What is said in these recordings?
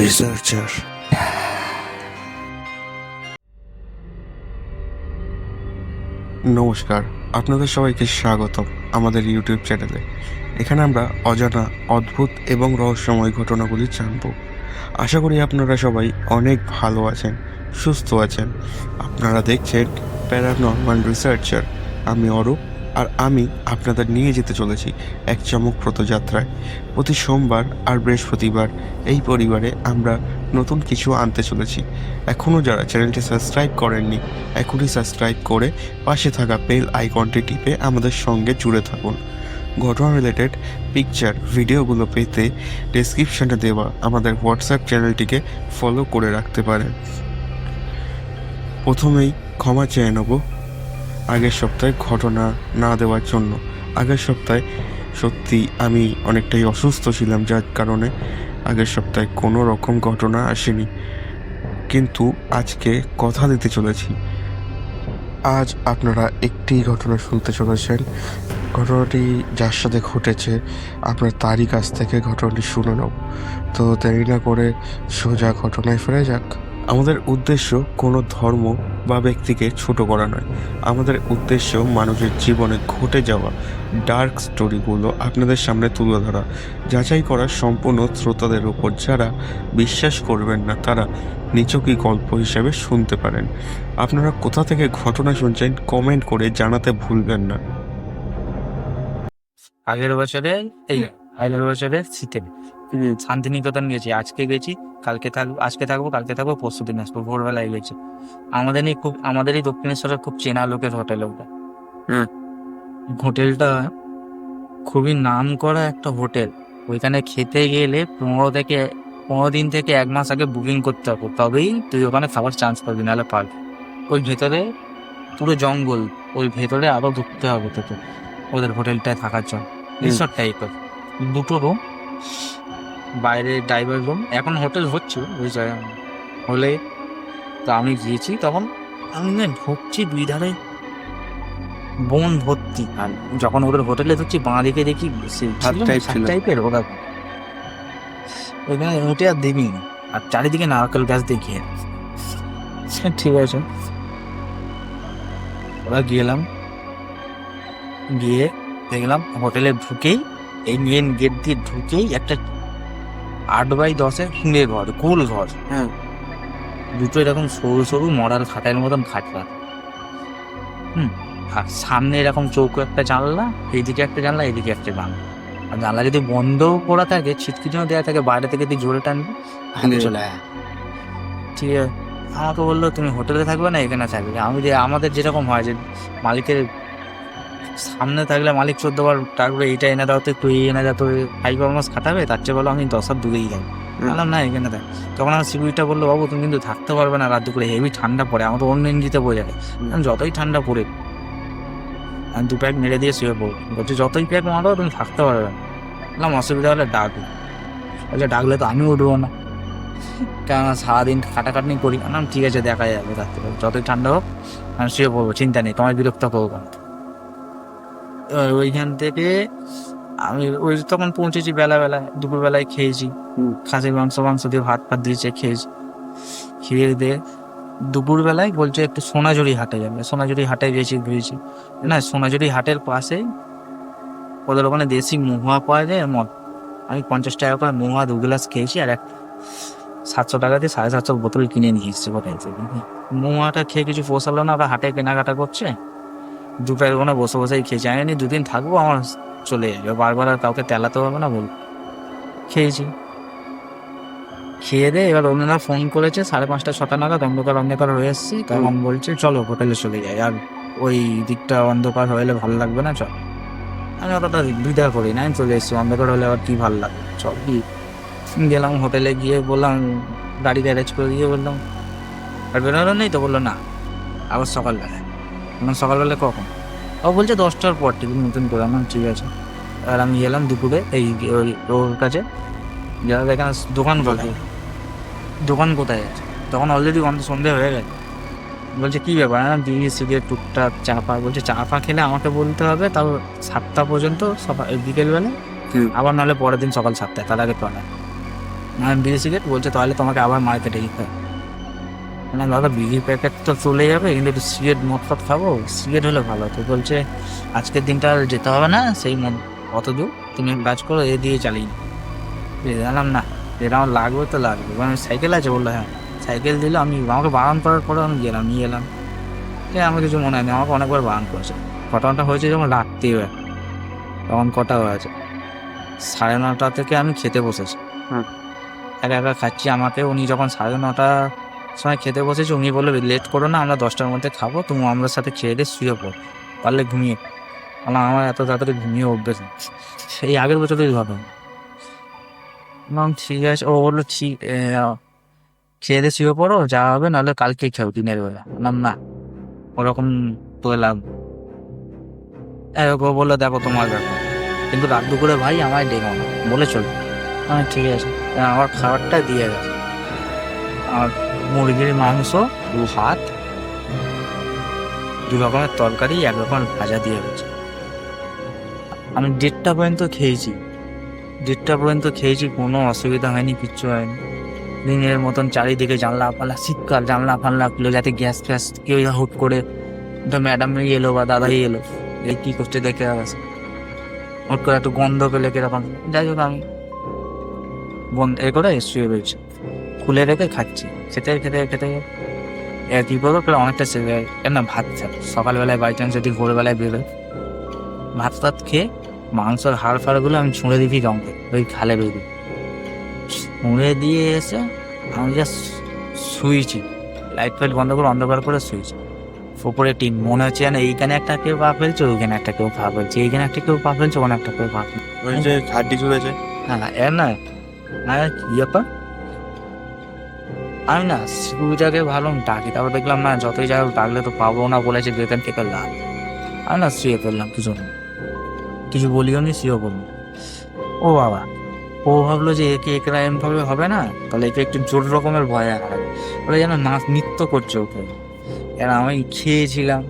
Researcher. নমস্কার, আপনাদের সবাইকে স্বাগতম আমাদের ইউটিউব চ্যানেলে। এখানে আমরা অজানা, অদ্ভুত এবং রহস্যময় ঘটনাগুলি জানব। আশা করি আপনারা সবাই অনেক ভালো আছেন, সুস্থ আছেন। আপনারা দেখছেন প্যারানর্মাল রিসার্চার। আমি অরূপ, আর আমি আপনাদের নিয়ে যেতে চলেছি এক চমকপ্রদ যাত্রায়। প্রতি সোমবার আর বৃহস্পতিবার এই পরিবারে আমরা নতুন কিছু আনতে চলেছি। এখনও যারা চ্যানেলটি সাবস্ক্রাইব করেননি, এখনই সাবস্ক্রাইব করে পাশে থাকা বেল আইকনটি টিপে আমাদের সঙ্গে জুড়ে থাকুন। ঘটনা রিলেটেড পিকচার ভিডিওগুলো পেতে ডেসক্রিপশনে দেওয়া আমাদের হোয়াটসঅ্যাপ চ্যানেলটিকে ফলো করে রাখতে পারেন। প্রথমেই ক্ষমা চেয়ে নেব আগের সপ্তাহে ঘটনা না দেওয়ার জন্য। আগের সপ্তাহে সত্যি আমি অনেকটাই অসুস্থ ছিলাম, যার কারণে আগের সপ্তাহে কোনো রকম ঘটনা আসেনি। কিন্তু আজকে কথা দিতে চলেছি, আজ আপনারা একটি ঘটনা শুনতে চলেছেন। ঘটনাটি যার সাথে ঘটেছে আপনার তারই কাছ থেকে ঘটনাটি শুনে নেব। তো দেরি না করে সোজা ঘটনায় ফিরে যাক। আমাদের উদ্দেশ্য কোনো ধর্ম বা ব্যক্তিকে ছোট করা নয়। আমাদের উদ্দেশ্য মানুষের জীবনে ঘটে যাওয়া ডার্ক স্টোরিগুলো আপনাদের সামনে তুলে ধরা, যাচাই করা সম্পূর্ণ শ্রোতাদের উপর। যারা বিশ্বাস করবেন না তারা নিছকই গল্প হিসেবে শুনতে পারেন। আপনারা কোথা থেকে ঘটনা শুনছেন কমেন্ট করে জানাতে ভুলবেন না। আগের বছরে শীতে শান্তিনিকেতন গেছি। আজকে গেছি, আজকে থাকবো, কালকে থাকবো, পরশু দিন আসবো। ভোরবেলায় গেছি। আমাদেরই দক্ষিণেশ্বরের খুব চেনা লোকের হোটেল ওটা। হোটেলটা খুবই নাম করা একটা হোটেল। ওইখানে খেতে গেলে 15 দিন থেকে 1 মাস আগে বুকিং করতে হবে, তবেই তুই ওখানে খাবার চান্স পাবি, নাহলে পারবি। ওই ভেতরে পুরো জঙ্গল, ওই ভেতরে আরো ঢুকতে হবে তোকে ওদের হোটেলটায় থাকার জন্য। রিসর্ট টাইপের, 2টো রুম, বাইরে ড্রাইভার রুম। এখন হোটেল হচ্ছে ওই জায়গায় হলে। তো আমি গিয়েছি, তখন আমি না ঢুকছি, 2 ধারে বন ভর্তি। আর যখন ওদের হোটেলে ঢুকছি, বাঁ দিকে দেখি টাইপের ওরা, ওইখানে উঠে আর দেখিনি। আর চারিদিকে নারকেল গাছ দেখিয়ে, ঠিক আছে। ওরা গিয়ে দেখলাম হোটেলে ঢুকেই, এই মেন গেট দিয়ে ঢুকেই একটা 8x10 কুঁড়ে ঘর, কুল ঘর। দুটো এরকম সরু সরু মরার খাটের মতন খাটরা। আর সামনে এরকম চৌকো একটা জানলা, এইদিকে একটা জানলা, এইদিকে একটা জানলা। আর জানলা যদি বন্ধ করা থাকে, ছিটকি জন্য দেওয়া থাকে, বাইরে থেকে তুই জোরে টানবি, চলে আয়। ঠিক আছে, আমাকে বললো তুমি হোটেলে থাকবে না এখানে থাকবে। আমাদের যেরকম হয় যে মালিকের সামনে থাকলে মালিক 14 বার ডাকবে, এইটা এনে দাও, তো একটু এনে দাও, তো 5 মাস খাটাবে, তার চেয়ে বলো আমি 10 হাত দূরেই যাই। বললাম না এখানে থাক। তখন আমার সিকিউরিটিটা বললো বাবু তুমি কিন্তু থাকতে পারবে না, রাত দুপুরে হেভি ঠান্ডা পড়ে, আমার তো অন্য এনজিতে পড়ে যাবে। যতই ঠান্ডা পড়ে, আমি 2 প্যাক মেরে দিয়ে শুয়ে পড়বো। বলছি যতই প্যাক মারো তুমি থাকতে পারবে না। বললাম অসুবিধা হলে ডাকবে। বলছে ডাকলে তো আমি উঠবো না, কেননা সারাদিন খাটাখাটনি করি। বললাম ঠিক আছে, দেখা যাবে রাত্রে, যতই ঠান্ডা হোক আমি শুয়ে পড়বো, চিন্তা নেই, তোমার বিরক্ত করবো না। ওইখান থেকে আমি তখন পৌঁছেছি বেলায়, দুপুরবেলায় খেয়েছি। খাসির মাংস দিয়ে ভাত দিয়েছে, খেয়েছি। খেয়ে দিয়ে দুপুরবেলায় বলছে একটু সোনাঝুরি হাটে যাবে। সোনাঝুরি হাটে গেছি, ঘুরেছি। না, সোনাঝুরি হাটের পাশে ওদের ওখানে দেশি মহুয়া পাওয়া যায়, মদ। আমি 50 টাকা করে মহুয়া 2 গ্লাস খেয়েছি, আর 700 টাকা দিয়ে 750 বোতল কিনে নিয়ে এসেছি কোথায় থেকে। মহুয়াটা খেয়ে কিছু পোষালো না, আবার হাটে কেনাকাটা করছে। দুপুরের কোনো বসেই খেয়েছি। আমি 2 দিন থাকবো, আমার চলে যাবে, বারবার আর কাউকে তেলাতে হবে না বল। খেয়েছি, খেয়ে এবার অন্যরা ফোন করেছে 5:30 6টা নাগাদ, অন্ধকার হয়ে এসেছি। তখন বলছে চলো হোটেলে চলে যাই, আর ওই দিকটা অন্ধকার হলে ভালো লাগবে না, চল। আমি অতটা দ্বিধা করি না, আমি চলে এসেছি। অন্ধকার হলে আবার কি ভালো লাগবে, চল। গেলাম হোটেলে, গিয়ে বললাম গাড়ি গ্যারেজ করে দিয়ে বললাম আর বেরোনো নেই, তো বললো না আবার সকালবেলায়। সকালবেলায় কখন? ও বলছে 10টার পর টিকিট নতুন করে। আমার ঠিক আছে। আর আমি গেলাম দুপুরে ওর কাছে, যারা এখানে দোকান কোথায় আছে, তখন অলরেডি সন্ধে হয়ে গেছে। বলছে কি ব্যাপার? বিড়ি সিগারেট টুকটাক চা ফা। বলছে চা ফা খেলে আমাকে বলতে হবে, তাও 7টা পর্যন্ত, বিকেলবেলা, আবার নাহলে পরের দিন সকাল 7টায়, তার আগে তো না। বিড়ি সিগারেট, বলছে তাহলে তোমাকে আবার মার্কেটে যেতে হবে। না দাদা, বিড়ির প্যাকেট তো চলে যাবে, কিন্তু একটু সিগারেট মদ ফদ খাবো, সিগারেট হলে ভালো। তো বলছে আজকের দিনটা আর যেতে হবে না, সেই মদ অত দূর তুমি এক কাজ করো, এ দিয়ে চালিয়ে জানলাম না, এটা আমার লাগবে তো লাগবে। আমি সাইকেল আছে, বললো হ্যাঁ। সাইকেল দিল, আমি আমাকে বারণ করার পরে আমি গেলাম, নিয়ে এলাম। আমার কিছু মনে হয়নি, আমাকে অনেকবার বারণ করেছে। ঘটনাটা হয়েছে যখন রাত্রি হয়, তখন কটা হয়েছে 9:30 থেকে আমি খেতে বসেছি। হুম। একা একা খাচ্ছি। আমাকে উনি যখন 9:30 সময় খেতে বসেছে, উনি বললো লেট করো না, আমরা 10টার মধ্যে খাবো, তুমি আমাদের সাথে খেয়ে দিয়ে শুয়ে পড়ো, পারলে ঘুমিয়ে। বললাম আমার এত তাড়াতাড়ি ঘুমিয়ে অভ্যেস নেই। সেই আগের বছরই ঘটনা। বললাম ঠিক আছে। ও বললো ঠিক, খেয়ে দিয়ে শুয়ে পড়ো, যা হবে, নাহলে কালকে খাও দিনের বেলা। বললাম না, ওরকম তো লাভ। ও বললো দেখো তোমার ব্যাপার, কিন্তু রাত দুপুরে ভাই আমায় ডেকে না, বলে চলো। আমি ঠিক আছে। আমার খাবারটা দিয়ে গেছে, আর মুরগির মাংস, 2 ভাত, 2 রকমের তরকারি, 1 রকমের ভাজা দিয়ে গেছে। আমি 1:30 পর্যন্ত খেয়েছি, 1:30 পর্যন্ত খেয়েছি, কোনো অসুবিধা হয়নি, কিচ্ছু হয়নি। দিনের মতন চারিদিকে জানলা ফানলা, শীতকাল জানলা ফানলা খুলে, যাতে গ্যাস ফ্যাস কেউ হুট করে ম্যাডামই এলো বা দাদাই এলো, এই কি করতে দেখে গেছে, হুট করে একটু গন্ধ পেলে কিরকম। যাই হোক, আমি এ করে শুয়ে রয়েছি, খুলে রেখে খাচ্ছি। খেতে খেতে খেতে কি করবো, অনেকটা না ভাত খাবো সকালবেলায়, বাই চান্স যদি ভোরবেলায় বেরোয়, ভাত টাত খেয়ে মাংসর হাড় ফাড়গুলো আমি ছুঁড়ে দিবি জঙ্গে, ওই খালে বেরিয়ে ছুঁড়ে দিয়ে এসে আমি জাস্ট শুয়েছি, লাইট ফাইট বন্ধ করে অন্ধকার করে শুয়েছি। ওপরে টিন, মনে হচ্ছে যেন এইখানে একটা কেউ পা ফেলছে, ওইখানে একটা কেউ পা ফেলছে, এইখানে একটা কেউ পা ফেলছে, ওখানে একটা কেউ পা ফেলছে। ওই যে খাড্ডি চলেছে। হ্যাঁ এর না, কি ব্যাপার, আমি না সিকিউরিটাকে ভালো ডাকি, তারপর দেখলাম না, যতই যাই হোক ডাকলে তো পাবো না, বলেছে বেতন থেকে লাভ। আমি না শুয়ে ফেললাম, কিছু বলিও নি, শুয়ে বললাম। ও বাবা, ও ভাবলো যে একে এরকম ভাবে হবে না, তাহলে একে একটু জোর রকমের ভয় আছে, বলে যেন নাচ নৃত্য করছে ওকে। এবার আমি খেয়েছিলাম,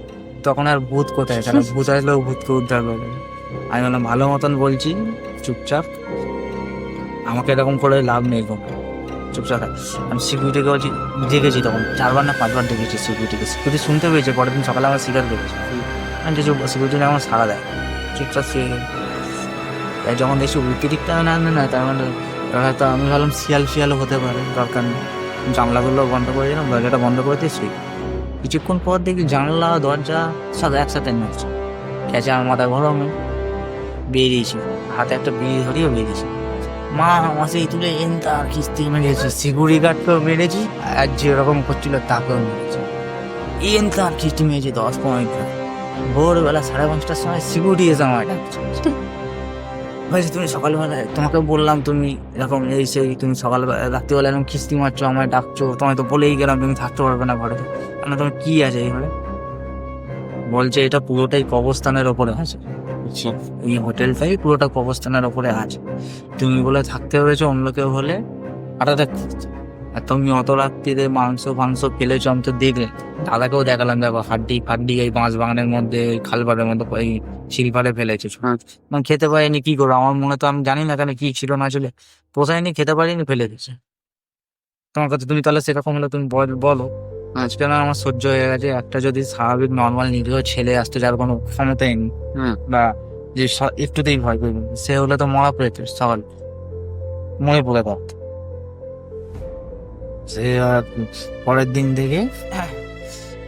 তখন আর ভূত কোথায়, তাহলে ভূত আসলেও ভূতকে উদ্ধার করবে। আমি বললাম ভালো মতন বলছি, চুপচাপ, আমাকে এরকম করে লাভ নেই কোনো, চুপচাপ। আমি সিকিউরিটিকে বলছি, দেখেছি তখন 4বার না 5বার দেখেছি সিকিউরিটি শুনতে পেয়েছে। পরের দিন সকালে আমার স্বীকার করেছি, আমি কিছু সিকিউরিটি আমার সারা দেয়, চুপচাপ শুয়ে গেল। তাই যখন দেখছি অতিরিক্ত না, তার মানে হয়তো আমি ভাবলাম শিয়ালও হতে পারে, দরকার নেই। জানলাগুলো বন্ধ করে দিলাম, দরজাটা বন্ধ করে দিয়ে শুই। কিছুক্ষণ পর দেখি জানলা দরজা সব একসাথে নাচছে, খেঁচে আমার মাথা গরমে বেরিয়েছি, হাতে একটা বিড়ি ধরিয়ে বেরিয়েছি। মা মাসে তুলে তার কিস্তি মেরেছি, সিকিউরিটি গার্ডকেও মেরেছি, আর যেরকম করছিল তাকেও মেরেছি। তার কিস্তি মেরেছি 10-15। ভোরবেলা 5:30টার সময় সিকিউরিটি এসে আমার ডাকছে, বলছি তুমি সকালবেলায়, তোমাকে বললাম তুমি এরকম এই সেই, তুমি সকালবেলা রাত্রিবেলা এরকম কিস্তি মারছো, আমায় ডাকছো, তোমায় তো বলেই গেলাম তুমি থাকতে পারবে না ঘরে, কেন তোমার কি আছে এই ঘরে? বলছে এটা পুরোটাই কবরস্থানের ওপরে আছে, এই হোটেলটাই পুরোটা কবরস্থানের ওপরে আছে, তুমি বলে থাকতে পেরেছো, অন্য কেউ হলে হাঁটাতে, আর তুমি অত রাত্রিতে মাংস ফেলেছো, আমি তো দেখলে। দাদাকেও দেখালাম, দেখো হাড্ডি এই বাঁশ বাগানের মধ্যে, ওই খালপাড়ের মধ্যে, এই শিলপাড়ে ফেলেছে। আমি খেতে পারিনি, কি করবো, আমার মনে তো আমি জানি না এখানে কি ছিল না ছিল, পোষায়নি, খেতে পারিনি, ফেলে দিয়েছে। তোমার কাছে তুমি তাহলে সেরকম হলে তুমি বলো। আজকে না আমার সহ্য হয়ে গেছে, একটা যদি স্বাভাবিক নর্মাল নিরীহ ছেলে আসতে, যার কোনো ক্ষমতাই নেই, বা যে একটুতেই ভয় করবে, সে হলে তো মরা পেতে সকাল মনে পড়ে থাকত। সে পরের দিন থেকে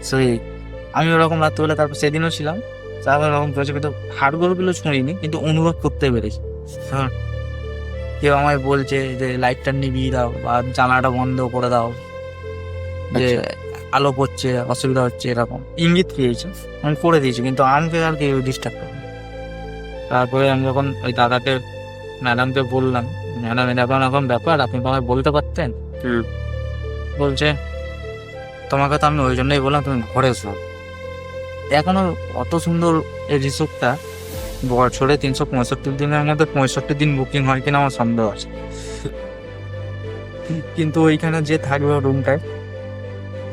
সেই আমি ওরকম রাত্রিবেলা, তারপর সেদিনও ছিলাম, তারপর ওরকম করেছে, কিন্তু হাড়গোড়গুলো ছুঁড়িনি, কিন্তু অনুভব করতে পেরেছি। কেউ আমায় বলছে যে লাইটটা নিভিয়ে দাও, বা জানালাটা বন্ধ করে দাও, যে আলো পড়ছে, অসুবিধা হচ্ছে, এরকম ইঙ্গিত পেয়েছে, আমি করে দিয়েছি, কিন্তু আমাকে আর কেউ ডিস্টার্ব করে। তারপরে আমি যখন ওই দাদাকে, ম্যাডামকে বললাম, ম্যাডাম এরকম ব্যাপার, আপনি তো আমায় বলতে পারতেন। বলছে তোমাকে তো আমি ওই জন্যই বললাম তুমি ঘরে শো। এখনো অত সুন্দর এই রিসোর্টটা, বছরে 365 দিনের মধ্যে 65 দিন বুকিং হয় কিনা আমার সন্দেহ আছে। কিন্তু ওইখানে যে থাকবে রুমটায়,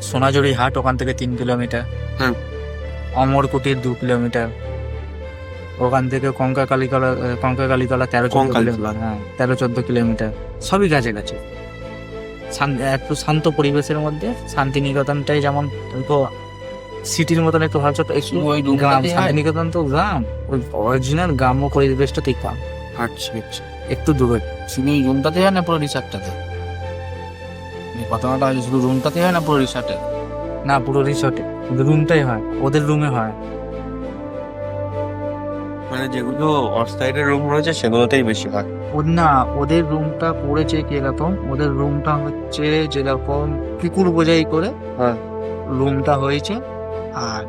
সোনাঝুরি হাট, ওখান থেকে 3 কিলোমিটার, অমরকুটির 2 কিলোমিটার, ওখান থেকে কঙ্কা কালীতলা 13-14 কিলোমিটার, 13-14 কিলোমিটার, সবই কাছে। একটু শান্ত পরিবেশের মধ্যে। শান্তিনিকেতনটাই যেমন সিটির মতন একটু ভালো ছোট একটু ওই room গ্রাম, টাতেই হয়? শান্তিনিকেতন তো গ্রাম, ওই অরিজিনাল গ্রাম্য পরিবেশটা ঠিক পান আচ্ছা আচ্ছা, একটু দূরে। শুধু ওই রুমটাতে হয় না পুরো রিসর্টটাতে? কথাটা হচ্ছে শুধু রুমটাতে হয় না পুরো রিসর্টে? না, পুরো রিসর্টে রুমটাই হয়, ওদের রুমে হয়। মানে যেগুলো অফসাইডের রুম রয়েছে সেগুলোতেই বেশি হয়। না, ওদের রুমটা পড়েছে কিরকম, ওদের রুমটা হচ্ছে যেরকম কুকুর বোঝাই করে হ্যাঁ। রুমটা হয়েছে। আর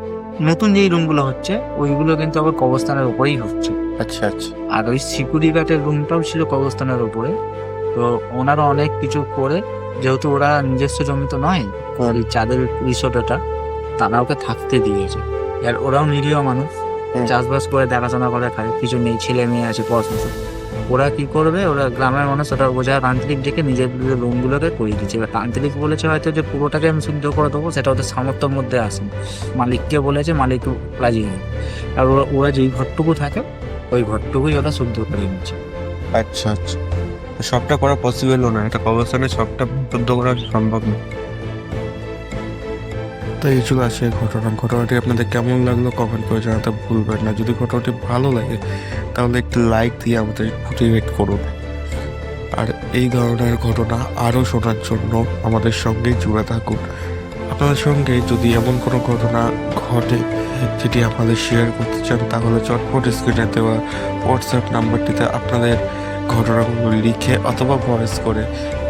নতুন যেই রুমগুলো হচ্ছে ওইগুলো কিন্তু আবার কবরস্থানের উপরেই হচ্ছে। আচ্ছা আচ্ছা। আর ওই সিকিউরিটি গার্ডের রুমটাও ছিল কবরস্থানের উপরে। তো ওনারা অনেক কিছু করে, যেহেতু ওরা নিজস্ব জমি তো নয়, ওই চাঁদের রিসোর্টটা তারা ওকে থাকতে দিয়েছে। আর ওরাও নিরীহ মানুষ, চাষবাস করে দেখাশোনা করে খায়, কিছু নেই, ছেলে মেয়ে আছে, পড়াশোনা। ওরা কি করবে, ওরা গ্রামের মানুষ, ওরা বোঝা তান্ত্রিক ডেকে নিজের রুমগুলোকে করিয়ে দিচ্ছে। এবার তান্ত্রিক বলেছে হয়তো যে পুরোটাকে আমি শুদ্ধ করে দেবো, সেটা ওদের সামর্থ্যের মধ্যে আসে। মালিককে বলেছে, মালিক রাজি নেই। আর ওরা যেই ঘরটুকু থাকে ওই ঘরটুকুই ওরা শুদ্ধ করে নিচ্ছে। আচ্ছা আচ্ছা, সবটা করা পসিবলও না, একটা কবরস্থানে সবটা শুদ্ধ করা সম্ভব না। তো এই চলে আসে ঘটনাটি আপনাদের কেমন লাগলো কমেন্ট করে জানাতে ভুলবেন না। যদি ঘটনাটি ভালো লাগে তাহলে একটু লাইক দিয়ে আমাদের মোটিভেট করুন। আর এই ধরনের ঘটনা আরও শোনার জন্য আমাদের সঙ্গে জুড়ে থাকুন। আপনাদের সঙ্গে যদি এমন কোনো ঘটনা ঘটে যেটি আপনাদের শেয়ার করতে চান, তাহলে চটপট স্ক্রিনে দেওয়া হোয়াটসঅ্যাপ নাম্বারটিতে আপনাদের ঘটনাগুলো লিখে অথবা ভয়েস করে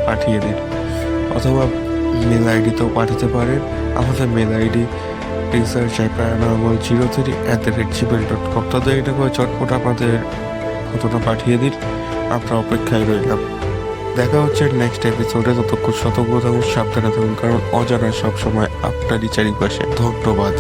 পাঠিয়ে দিন, অথবা মেল আইডিতেও পাঠাতে পারেন। আমাদের মেল আইডি research@paranormal03@gmail.com। তাদের এটা করে চটপট আপনাদের ঘটনা পাঠিয়ে দিন, আমরা অপেক্ষায় রইলাম। দেখা হচ্ছে নেক্সট এপিসোডে। ততক্ষণ সতর্ক থাকুন, সাবধানে থাকুন, কারণ অজানা সবসময় আপনারই চারিপাশে। ধন্যবাদ।